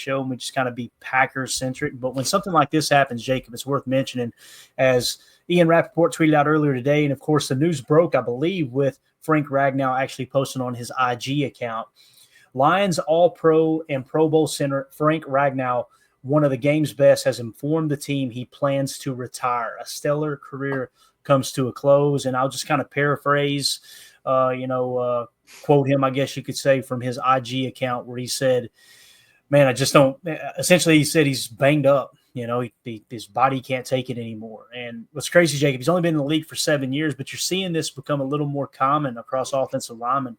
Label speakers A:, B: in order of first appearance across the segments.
A: show and we just kind of be Packers centric. But when something like this happens, Jacob, it's worth mentioning, as Ian Rappaport tweeted out earlier today. And of course, the news broke, I believe, with Frank Ragnow actually posting on his IG account. Lions All-Pro and Pro Bowl center Frank Ragnow, one of the game's best, has informed the team he plans to retire. A stellar career comes to a close. And I'll just kind of paraphrase, quote him, I guess you could say, from his IG account, where he said, man, I just don't – essentially he said he's banged up. His body can't take it anymore. And what's crazy, Jacob, he's only been in the league for 7 years, but you're seeing this become a little more common across offensive linemen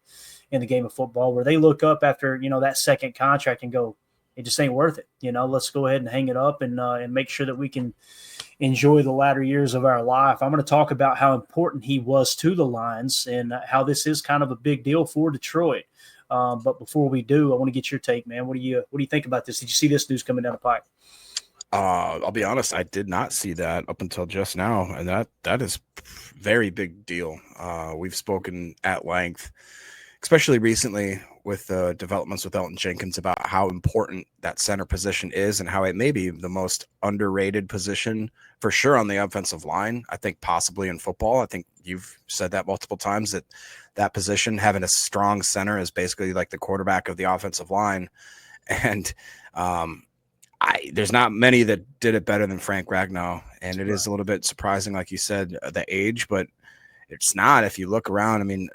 A: in the game of football, where they look up after, that second contract and go, it just ain't worth it. Let's go ahead and hang it up and make sure that we can enjoy the latter years of our life. I'm going to talk about how important he was to the Lions and how this is kind of a big deal for Detroit. But before we do, I want to get your take, man. What do you think about this? Did you see this news coming down the pipe?
B: I'll be honest, I did not see that up until just now, and that is very big deal. We've spoken at length, especially recently with the developments with Elton Jenkins, about how important that center position is and how it may be the most underrated position for sure on the offensive line. I think possibly in football. I think you've said that multiple times, that position, having a strong center, is basically like the quarterback of the offensive line. And there's not many that did it better than Frank Ragnow. And it is a little bit surprising, like you said, the age, but it's not. If you look around, I mean,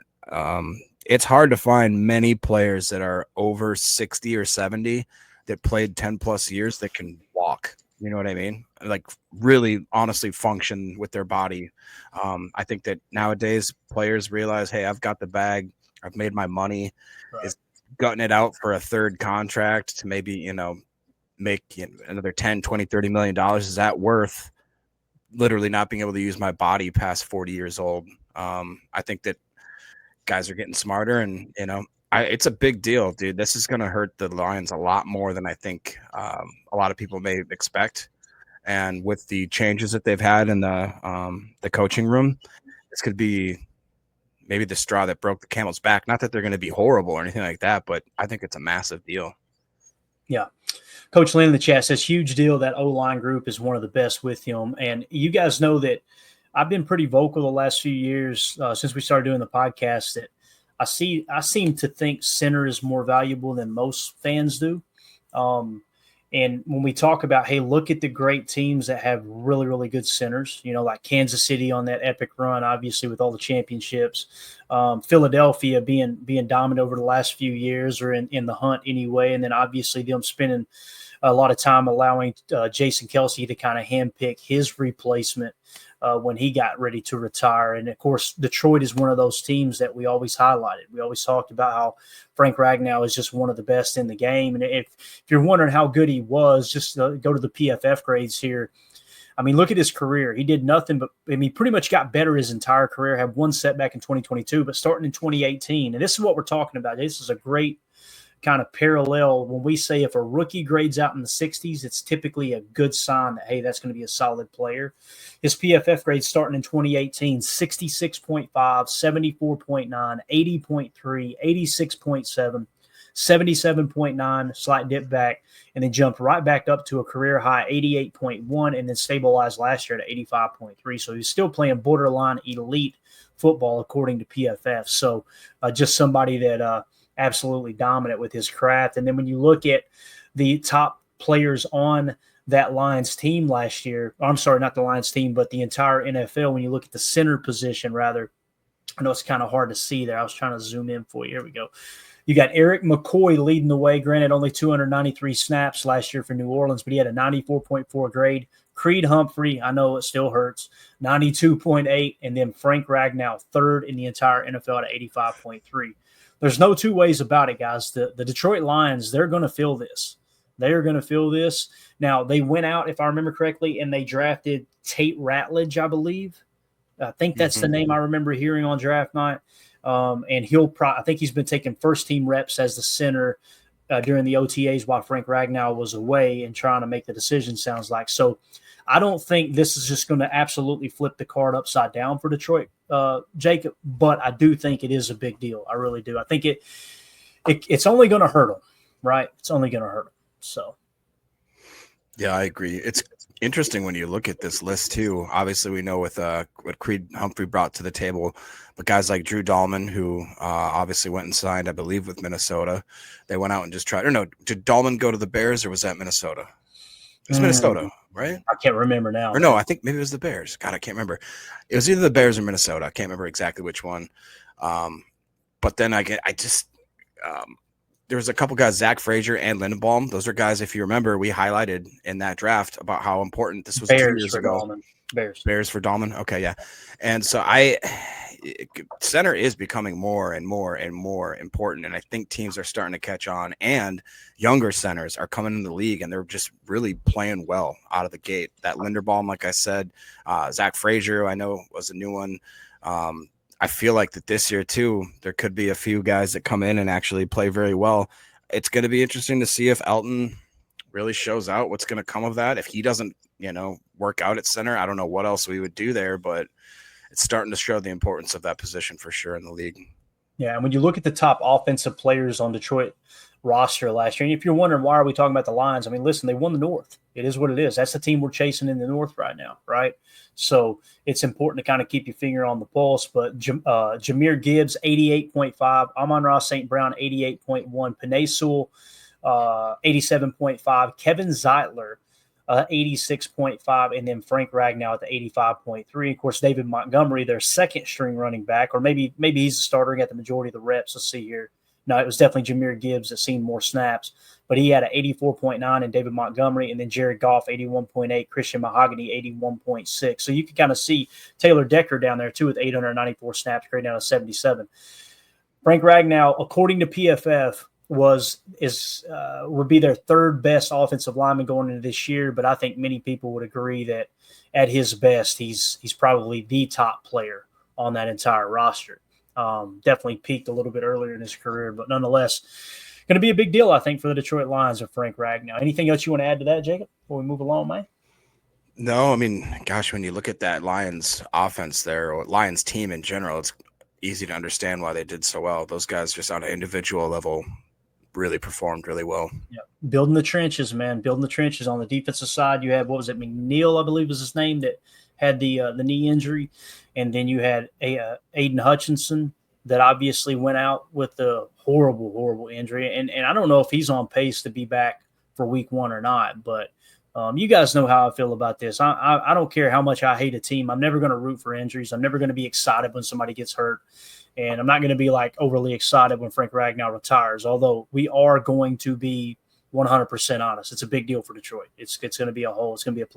B: it's hard to find many players that are over 60 or 70 that played 10 plus years that can walk. You know what I mean? Like really honestly function with their body. I think that nowadays players realize, hey, I've got the bag. I've made my money. Right. Is gutting it out for a third contract to maybe, make another 10, 20, 30 million dollars. Is that worth literally not being able to use my body past 40 years old? I think that guys are getting smarter, and it's a big deal, dude. This is going to hurt the Lions a lot more than I think a lot of people may expect. And with the changes that they've had in the coaching room, this could be maybe the straw that broke the camel's back. Not that they're going to be horrible or anything like that, but I think it's a massive deal.
A: Yeah. Coach Lynn in the chat says, huge deal. That O-line group is one of the best with him. And you guys know that I've been pretty vocal the last few years since we started doing the podcast that I seem to think center is more valuable than most fans do. And when we talk about, hey, look at the great teams that have really, really good centers, like Kansas City on that epic run, obviously with all the championships, Philadelphia being dominant over the last few years, or in the hunt anyway. And then obviously them spending a lot of time allowing Jason Kelce to kind of handpick his replacement when he got ready to retire. And of course, Detroit is one of those teams that we always highlighted. We always talked about how Frank Ragnow is just one of the best in the game. And if you're wondering how good he was, just go to the PFF grades here. I mean, look at his career. He did nothing but, pretty much got better his entire career, had one setback in 2022, but starting in 2018. And this is what we're talking about. This is a great kind of parallel. When we say if a rookie grades out in the 60s, it's typically a good sign that, hey, that's going to be a solid player. His PFF grades starting in 2018, 66.5, 74.9, 80.3, 86.7, 77.9, slight dip back, and then jumped right back up to a career high 88.1, and then stabilized last year at 85.3. So he's still playing borderline elite football according to PFF. So just somebody that absolutely dominant with his craft. And then when you look at the top players on that Lions team last year, I'm sorry, not the Lions team, but the entire NFL, when you look at the center position, rather, I know it's kind of hard to see there. I was trying to zoom in for you. Here we go. You got Eric McCoy leading the way. Granted, only 293 snaps last year for New Orleans, but he had a 94.4 grade. Creed Humphrey, I know it still hurts, 92.8. And then Frank Ragnow, third in the entire NFL at 85.3. There's no two ways about it, guys. The Detroit Lions, they're going to feel this. They are going to feel this. Now, they went out, if I remember correctly, and they drafted Tate Ratledge, I believe. I think that's the name I remember hearing on draft night. And I think he's been taking first-team reps as the center during the OTAs while Frank Ragnow was away and trying to make the decision, sounds like. So I don't think this is just going to absolutely flip the card upside down for Detroit, Jacob, but I do think it is a big deal. I really do. I think it's only going to hurt them, right? It's only going to hurt them. So.
B: Yeah, I agree. It's interesting when you look at this list too. Obviously, we know with what Creed Humphrey brought to the table, but guys like Drew Dahlman, who obviously went and signed, I believe, with Minnesota. They went out and just tried. Or no, did Dahlman go to the Bears or was that Minnesota? It was Minnesota, right?
A: I can't remember now.
B: Or no, I think maybe it was the Bears. God, I can't remember. It was either the Bears or Minnesota. I can't remember exactly which one. But then there's a couple guys, Zach Frazier and Lindenbaum. Those are guys, if you remember, we highlighted in that draft about how important this was
A: Bears
B: 2 years ago. Bears for Dahlman. Okay, yeah. And so center is becoming more and more and more important. And I think teams are starting to catch on, and younger centers are coming in the league and they're just really playing well out of the gate. That Linderbaum, like I said, Zach Frazier, I know was a new one. I feel like that this year too, there could be a few guys that come in and actually play very well. It's going to be interesting to see if Elton really shows out what's going to come of that. If he doesn't, work out at center, I don't know what else we would do there, but it's starting to show the importance of that position for sure in the league.
A: Yeah, and when you look at the top offensive players on Detroit roster last year, and if you're wondering why are we talking about the Lions, I mean, listen, they won the North. It is what it is. That's the team we're chasing in the North right now, right? So it's important to kind of keep your finger on the pulse. But Jahmyr Gibbs, 88.5. Amon-Ra St. Brown, 88.1. Penei Sewell, 87.5. Kevin Zeitler, 86.5, and then Frank Ragnow at the 85.3. Of course, David Montgomery, their second string running back, or maybe he's the starter and got the majority of the reps. Let's see here. No, it was definitely Jahmyr Gibbs that seen more snaps, but he had an 84.9 and David Montgomery, and then Jared Goff, 81.8, Christian Mahogany, 81.6. So you can kind of see Taylor Decker down there too with 894 snaps, straight down to 77. Frank Ragnow, according to PFF, would be their third best offensive lineman going into this year, but I think many people would agree that at his best, he's probably the top player on that entire roster. Definitely peaked a little bit earlier in his career, but nonetheless, going to be a big deal, I think, for the Detroit Lions of Frank Ragnow. Anything else you want to add to that, Jacob, before we move along, man?
B: No, I mean, gosh, when you look at that Lions offense there, or Lions team in general, it's easy to understand why they did so well. Those guys just on an individual level really performed really well.
A: Yeah, building the trenches, man. Building the trenches. On the defensive side, you had, McNeil, I believe was his name, that had the knee injury, and then you had Aiden Hutchinson that obviously went out with the horrible injury, and I don't know if he's on pace to be back for week 1 or not, but you guys know how I feel about this. I don't care how much I hate a team. I'm never going to root for injuries. I'm never going to be excited when somebody gets hurt. And I'm not going to be overly excited when Frank Ragnow retires, although we are going to be 100% honest. It's a big deal for Detroit. It's going to be it's going to be a play.